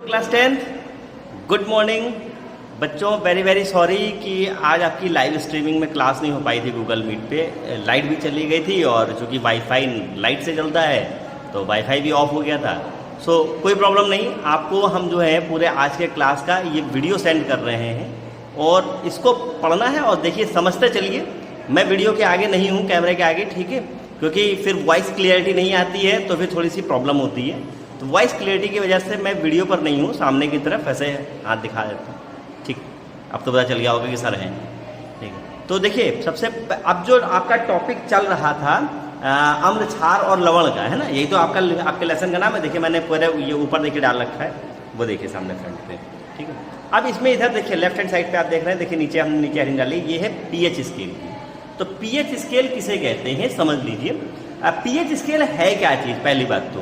Class 10 good morning बच्चों। Very very sorry कि आज आपकी लाइव स्ट्रीमिंग में क्लास नहीं हो पाई थी गूगल मीट पे। लाइट भी चली गई थी और चूँकि वाईफाई लाइट से चलता है तो वाईफाई भी ऑफ हो गया था। सो कोई प्रॉब्लम नहीं, आपको हम जो है पूरे आज के क्लास का ये वीडियो सेंड कर रहे हैं और इसको पढ़ना है और देखिए समझते चलिए। मैं वीडियो के आगे नहीं हूँ, कैमरे के आगे, ठीक है, क्योंकि फिर वॉइस क्लियरिटी नहीं आती है तो फिर थोड़ी सी प्रॉब्लम होती है। तो वॉइस क्लियरिटी की वजह से मैं वीडियो पर नहीं हूँ, सामने की तरफ ऐसे हाथ दिखा देता हूँ। ठीक, अब तो पता चल गया होगा कि सर हैं। ठीक है, तो देखिए सबसे अब जो आपका टॉपिक चल रहा था अम्ल, क्षार और लवण का, है ना, यही तो आपके लेसन का नाम है। देखिए मैंने पूरे ये ऊपर देखिए डाल रखा है, वो देखिए सामने फ्रंट पे। ठीक है, अब इसमें इधर देखिए लेफ्ट हैंड साइड पे आप देख रहे हैं, देखिए नीचे हमने नीचे हेडिंग डाली, ये है पीएच स्केल की। तो पीएच स्केल किसे कहते हैं समझ लीजिए। पीएच स्केल है क्या चीज़, पहली बात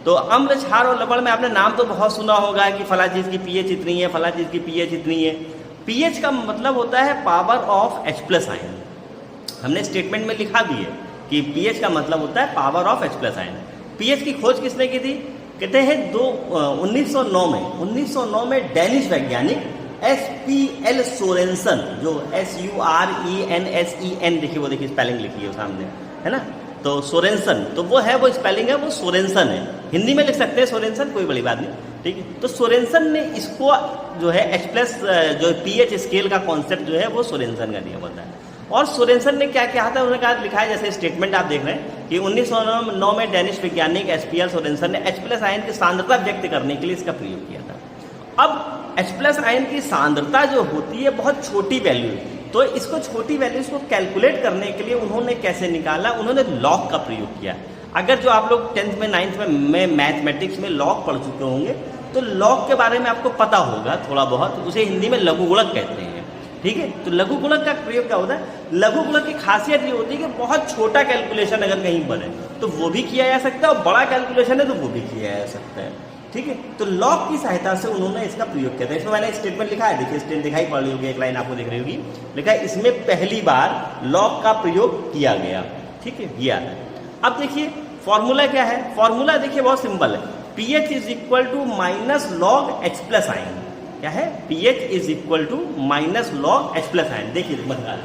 तो अम्ल, क्षार और लवण में आपने नाम तो बहुत सुना होगा कि फला चीज़ की पीएच इतनी है, फला चीज़ की पीएच इतनी है। पीएच का मतलब होता है पावर ऑफ H+ आयन। हमने स्टेटमेंट में लिखा भी है कि पीएच का मतलब होता है power of H+ ion. PH की खोज किसने की थी, कहते हैं 1909 में डेनिश वैज्ञानिक SPL सोरेनसन, जो SURENSEN, देखिए वो देखिए स्पेलिंग लिखी है सामने, है ना, तो सोरेनसन, तो वो है, वो स्पेलिंग है, वो सोरेनसन है। हिंदी में लिख सकते हैं सोरेनसन, कोई बड़ी बात नहीं, ठीक है। तो सोरेनसन ने इसको जो है H+ जो पीएच स्केल का कॉन्सेप्ट जो है वो सोरेनसन का दिया होता है। और सोरेनसन ने क्या कहा था, उन्होंने कहा, लिखा है जैसे स्टेटमेंट आप देख रहे हैं कि 1909 में डेनिश वैज्ञानिक SPL सोरेनसन ने H+ आयन की सांद्रता व्यक्त करने के लिए इसका प्रयोग किया था। अब H+ आयन की सांद्रता जो होती है बहुत छोटी वैल्यू है, तो इसको छोटी वैल्यूज को कैलकुलेट करने के लिए उन्होंने कैसे निकाला, उन्होंने लॉग का प्रयोग किया। अगर जो आप लोग 10th में 9th में मैथमेटिक्स में लॉग पढ़ चुके होंगे तो लॉग के बारे में आपको पता होगा थोड़ा बहुत, उसे हिंदी में लघुगुणक कहते हैं। ठीक है, तो लघुगुणक का प्रयोग क्या होता है, लघुगुणक की खासियत ये होती है कि बहुत छोटा कैलकुलेशन अगर कहीं पर है तो वो भी किया जा सकता है और बड़ा कैलकुलेशन है तो वो भी किया जा सकता है। ठीक है, तो लॉग की सहायता से उन्होंने इसका प्रयोग किया था। इसमें मैंने स्टेटमेंट लिखा है, देखिए स्टेटमेंट दिखाई पड़ रही होगी, एक लाइन आपको दिख रही होगी, लिखा है इसमें पहली बार लॉग का प्रयोग किया गया। ठीक है, ये आता है। अब देखिए फॉर्मूला क्या है, फॉर्मूला देखिए बहुत सिंपल है, pH is equal to minus log H+ ion. क्या है, pH is equal to minus log H+ ion. देखिए मतलब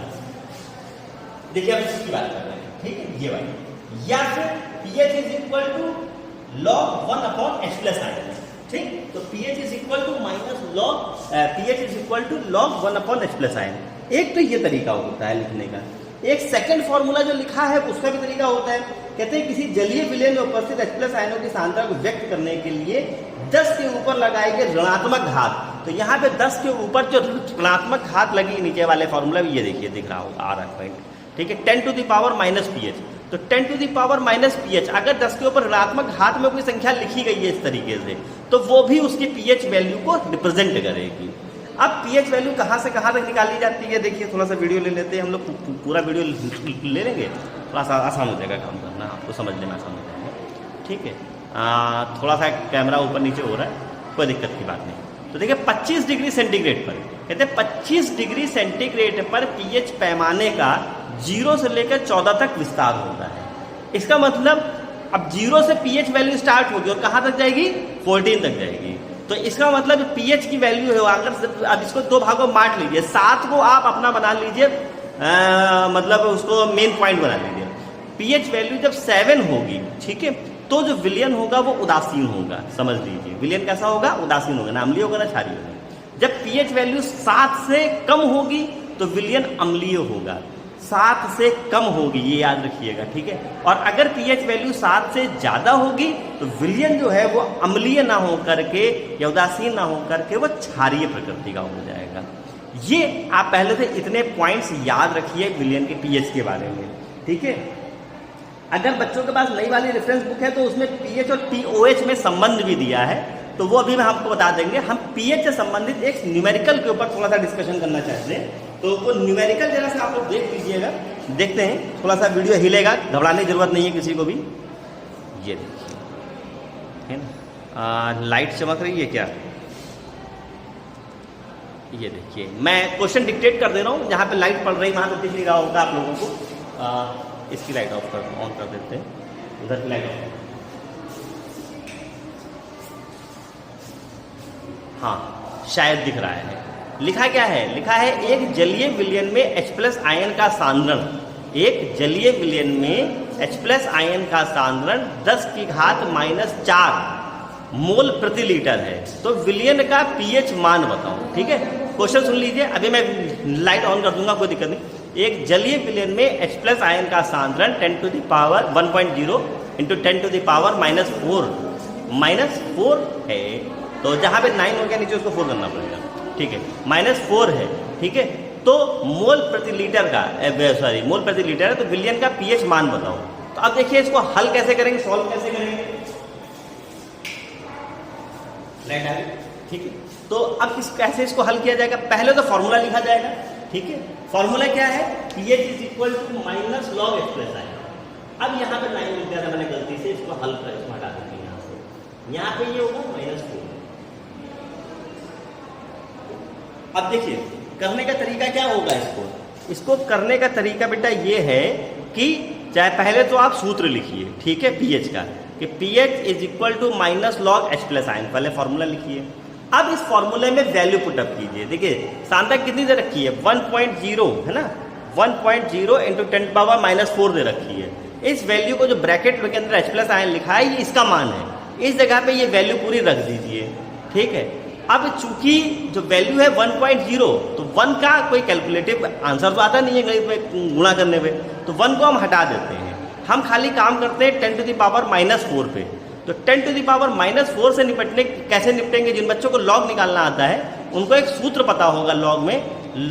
देखिए अब इसकी बात कर रहे हैं, ठीक है, ये बात, या फिर pH is equal to log 1/H+ ion. ठीक, तो pH is equal to minus log, pH is equal to log 1/H+ ion. एक तो ये तरीका होता है लिखने का। एक सेकंड फॉर्मूला जो लिखा है उसका भी तरीका होता है, कहते हैं किसी जलीय विलयन में उपस्थित H+ आयनों की सांद्रता को व्यक्त करने के लिए 10 के ऊपर लगाए गए ऋणात्मक घात, तो यहाँ पे 10 के ऊपर जो ऋणात्मक घात लगी नीचे वाले फॉर्मूला में, ये देखिए दिख रहा होगा, आ रहा है पॉइंट, ठीक है, 10 to the power minus pH. तो 10 to the power minus pH, अगर 10 के ऊपर ऋणात्मक घात में कोई संख्या लिखी गई है इस तरीके से, तो वो भी उसकी पीएच वैल्यू को रिप्रेजेंट करेगी। अब पीएच वैल्यू कहाँ से कहाँ तक निकाली जाती है, देखिए थोड़ा सा वीडियो ले लेते हैं हम लोग, पूरा वीडियो ले लेंगे, थोड़ा सा आसान हो जाएगा काम करना, आपको समझने में आसान हो जाएगा। ठीक है, थोड़ा सा कैमरा ऊपर नीचे हो रहा है, कोई दिक्कत की बात नहीं। तो देखिए 25 डिग्री सेंटीग्रेड पर, कहते हैं 25 डिग्री सेंटीग्रेड पर पीएच पैमाने का 0 से लेकर 14 तक विस्तार होता है। इसका मतलब अब 0 से पीएच वैल्यू स्टार्ट होगी और कहाँ तक जाएगी, 14 तक जाएगी। तो इसका मतलब पीएच की वैल्यू है, अगर अब इसको 2 भागों में बांट लीजिए, 7 को आप अपना बना लीजिए, मतलब उसको मेन पॉइंट बना लीजिए। पीएच वैल्यू जब 7 होगी, ठीक है, तो जो विलयन होगा वो उदासीन होगा, समझ लीजिए। विलयन कैसा होगा, उदासीन होगा, ना अम्लीय होगा ना क्षारीय होगा। जब पीएच वैल्यू 7 से कम होगी तो विलयन अम्लीय होगा, 7 से कम होगी, ये याद रखिएगा, ठीक है। और अगर पीएच वैल्यू 7 से ज़्यादा होगी तो विलयन जो है वो अम्लीय ना हो करके या उदासीन ना हो करके वो क्षारीय प्रकृति का हो जाएगा। ये आप पहले से इतने पॉइंट्स याद रखिए विलयन के पीएच के बारे में, ठीक है। अगर बच्चों के पास नई वाली रेफरेंस बुक है तो उसमें पीएच और टीओएच में संबंध भी दिया है, तो वो अभी हम आपको बता देंगे। हम पीएच से संबंधित एक न्यूमेरिकल के ऊपर थोड़ा सा डिस्कशन करना चाहते हैं, तो वो न्यूमेरिकल जरा सा आप लोग देख लीजिएगा, देखते हैं, थोड़ा सा वीडियो हिलेगा, घबराने की जरूरत नहीं है किसी को भी। ये देखिए, है ना, लाइट चमक रही है क्या, ये देखिए, मैं क्वेश्चन डिक्टेट कर दे रहा हूँ, जहाँ पे लाइट पड़ रही वहाँ तो दिख नहीं रहा होगा आप लोगों को। इसकी लाइट ऑफ कर, ऑन कर देते हैं, उधर की लाइट ऑफ। हाँ शायद दिख रहा है। लिखा क्या है? लिखा है एक जलीय विलयन में H+ आयन का सांद्रण, एक जलीय विलयन में H+ आयन का सांद्रण 10⁻⁻⁴ मोल प्रति लीटर है। तो विलयन का pH मान बताओ। ठीक है, क्वेश्चन सुन लीजिए। अभी मैं लाइट ऑन कर दूंगा, कोई दिक्कत नहीं। एक जलीय विलयन में H+ आयन का सांद्रण 10 to the power 1.0 into 10 to the power -4 है। तो जहाँ पे 9 हो गया नीचे उसको 4 करना पड़ेगा। ठीक है, -4 है। ठीक है, तो मोल प्रति लीटर का मोल प्रति लीटर है, तो विलयन का pH मान बताओ। तो अब देखिए इसको हल कैसे करेंगे, सॉल्व कैसे करेंगे। लाइट आ गई। ठीक है, तो अब कैसे इसको हल किया जाएगा? पहले तो फॉर्मूला लिखा जाएगा। ठीक है, फॉर्मूला क्या है? pH = -log H+ ion. अब यहाँ पे 9 लिख दिया था मैंने गलती से, इसको हल कर इसको हटा देते हैं यहाँ से। यहाँ पे ये होगा -4। अब देखिए करने का तरीका क्या होगा इसको करने का तरीका बेटा ये है कि चाहे पहले तो आप सूत्र लिखिए। ठीक है, pH का, कि pH = -log H+ आयन, पहले फॉर्मूला लिखिए। अब इस फॉर्मूले में वैल्यू पुटअप कीजिए। देखिए सांद्रता कितनी दे रखी है? 1.0 है ना, 1.0 इंटू 10⁻⁴ दे रखी है। इस वैल्यू को जो ब्रैकेट के अंदर H+ आयन लिखा है, ये इसका मान है। इस जगह पे ये वैल्यू पूरी रख दीजिए। ठीक है, अब चूंकि जो वैल्यू है 1.0, तो 1 का कोई कैलकुलेटिव आंसर तो आता नहीं है गणित में गुणा करने पे, तो 1 को हम हटा देते हैं। हम खाली काम करते हैं 10 to the power -4 पे। तो 10 to the power -4 से कैसे निपटेंगे? जिन बच्चों को लॉग निकालना आता है उनको एक सूत्र पता होगा लॉग में,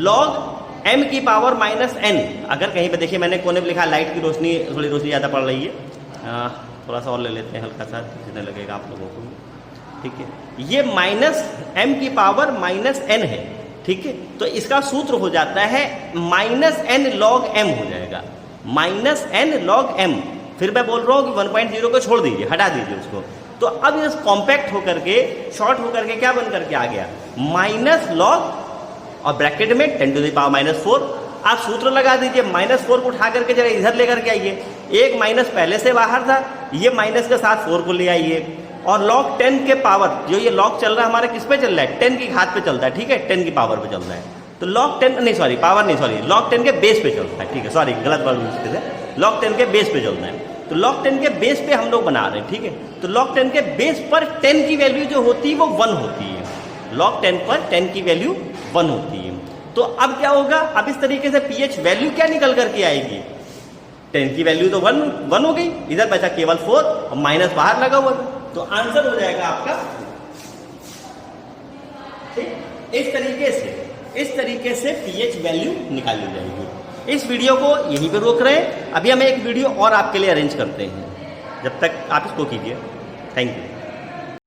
log m की पावर -n। अगर कहीं पे देखिए मैंने कोने पे लिखा लाइट की रोशनी, थोड़ी रोशनी ज़्यादा पड़ रही है, थोड़ा सा और ले लेते हैं हल्का सा, जितने लगेगा आप लोगों को। ठीक है, ये -m की पावर -n है। ठीक है, तो इसका सूत्र हो जाता है -n log m हो जाएगा, -n log m। फिर मैं बोल रहा हूँ कि 1.0 को छोड़ दीजिए, हटा दीजिए उसको। तो अब ये कॉम्पैक्ट होकर के, शॉर्ट होकर के क्या बन करके आ गया? -log और ब्रैकेट में 10 to the power -4। आप सूत्र लगा दीजिए, -4 को उठा करके जरा इधर लेकर के आइए। एक माइनस पहले से बाहर था, ये माइनस के साथ 4 को ले आइए। और log 10 के पावर, जो ये log चल रहा है हमारा किस पे चल रहा है? 10 की घात पे चलता है। ठीक है, 10 की पावर पे चल रहा है। तो log 10 नहीं, सॉरी पावर नहीं, सॉरी log 10 के बेस पे चलता है। ठीक है, सॉरी गलत बात हुई है, log 10 के बेस पे चलता है। तो log 10 के बेस पे हम लोग बना रहे हैं। ठीक है, तो log 10 के बेस पर 10 की वैल्यू जो होती है वो 1 होती है। log 10 पर 10 की वैल्यू 1 होती है। तो अब क्या होगा? अब इस तरीके से pH वैल्यू क्या निकल करके आएगी? 10 की वैल्यू तो 1 हो गई, इधर बचा केवल 4 और माइनस बाहर लगा हुआ था। तो आंसर हो जाएगा आपका। ठीक, इस तरीके से pH वैल्यू निकाली जाएगी। इस वीडियो को यहीं पे रोक रहे हैं, अभी हम एक वीडियो और आपके लिए अरेंज करते हैं। जब तक आप इसको कीजिए। Thank you.